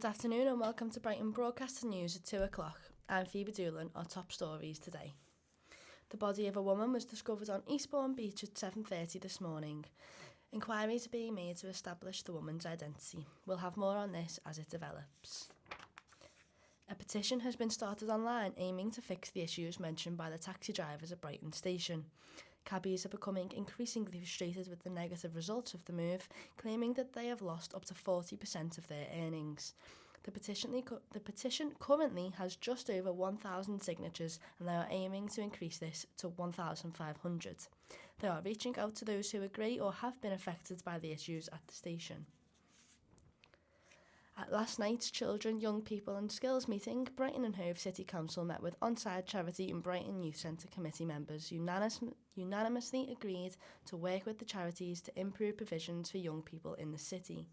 Good afternoon and welcome to Brighton Broadcasting News at 2 o'clock. I'm Phoebe Doolan. Our top stories today. The body of a woman was discovered on Eastbourne Beach at 7:30 this morning. Inquiries are being made to establish the woman's identity. We'll have more on this as it develops. A petition has been started online aiming to fix the issues mentioned by the taxi drivers at Brighton Station. Cabbies are becoming increasingly frustrated with the negative results of the move, claiming that they have lost up to 40% of their earnings. The petition currently has just over 1,000 signatures and they are aiming to increase this to 1,500. They are reaching out to those who agree or have been affected by the issues at the station. At last night's Children, Young People and Skills meeting, Brighton and Hove City Council met with on-site charity and Brighton Youth Centre committee members unanimously agreed to work with the charities to improve provisions for young people in the city.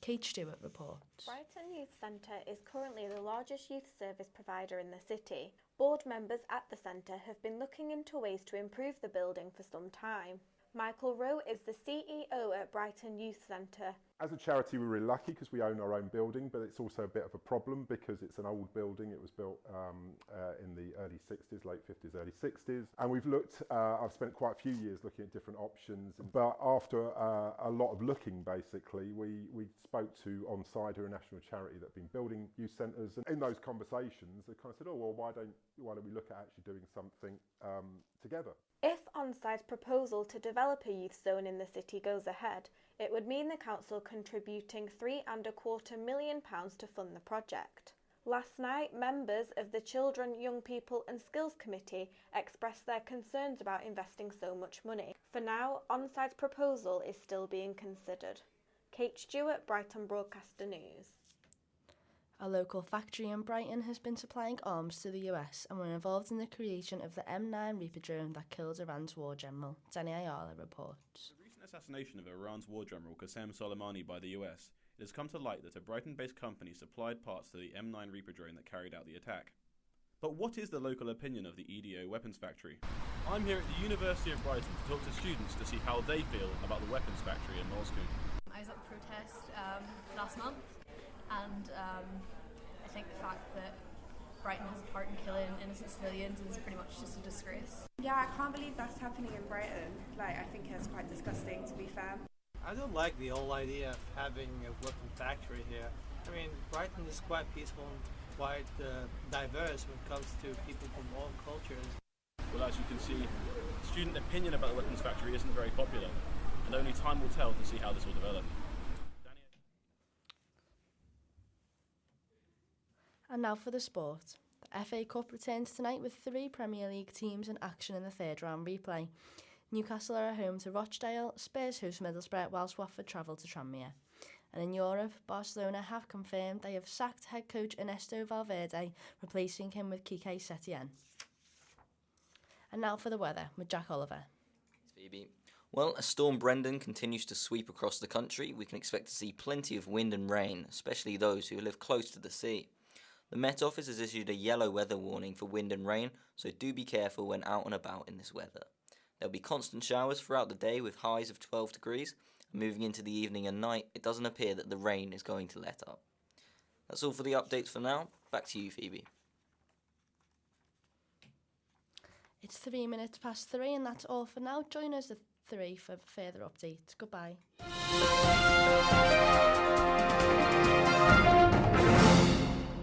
Kate Stewart reports. Brighton Youth Centre is currently the largest youth service provider in the city. Board members at the centre have been looking into ways to improve the building for some time. Michael Rowe is the CEO at Brighton Youth Centre. As a charity, we're really lucky because we own our own building, but it's also a bit of a problem because it's an old building. It was built in the early 60s, late 50s, early 60s. And we've looked, I've spent quite a few years looking at different options. But after a lot of looking, basically, we spoke to Onside, who are a national charity that have been building youth centres. And in those conversations, they kind of said, oh, well, why don't we look at actually doing something together? If Onside's proposal to develop a youth zone in the city goes ahead, it would mean the council contributing £3.25 million to fund the project. Last night, members of the Children, Young People and Skills Committee expressed their concerns about investing so much money. For now, Onside's proposal is still being considered. Kate Stewart, Brighton Broadcaster News. A local factory in Brighton has been supplying arms to the US and were involved in the creation of the M9 Reaper drone that killed Iran's war general. Danny Ayala reports. The recent assassination of Iran's war general Qasem Soleimani by the US, it has come to light that a Brighton-based company supplied parts to the M9 Reaper drone that carried out the attack. But what is the local opinion of the EDO weapons factory? I'm here at the University of Brighton to talk to students to see how they feel about the weapons factory in Moulsecoomb. I was at the protest last month, and I think the fact that Brighton has a part in killing innocent civilians is pretty much just a disgrace. Yeah, I can't believe that's happening in Brighton. I think it's quite disgusting, to be fair. I don't like the whole idea of having a weapon factory here. I mean, Brighton is quite peaceful and quite diverse when it comes to people from all cultures. Well, as you can see, student opinion about the weapons factory isn't very popular, and only time will tell to see how this will develop. And now for the sport. The FA Cup returns tonight with 3 Premier League teams in action in the third round replay. Newcastle are at home to Rochdale, Spurs host Middlesbrough whilst Watford travel to Tranmere. And in Europe, Barcelona have confirmed they have sacked head coach Ernesto Valverde, replacing him with Quique Setien. And now for the weather with Jack Oliver. Phoebe. Well, as Storm Brendan continues to sweep across the country, we can expect to see plenty of wind and rain, especially those who live close to the sea. The Met Office has issued a yellow weather warning for wind and rain, so do be careful when out and about in this weather. There'll be constant showers throughout the day with highs of 12 degrees, and moving into the evening and night, it doesn't appear that the rain is going to let up. That's all for the updates for now. Back to you, Phoebe. It's 3 minutes past 3 and that's all for now. Join us at 3 for further updates. Goodbye.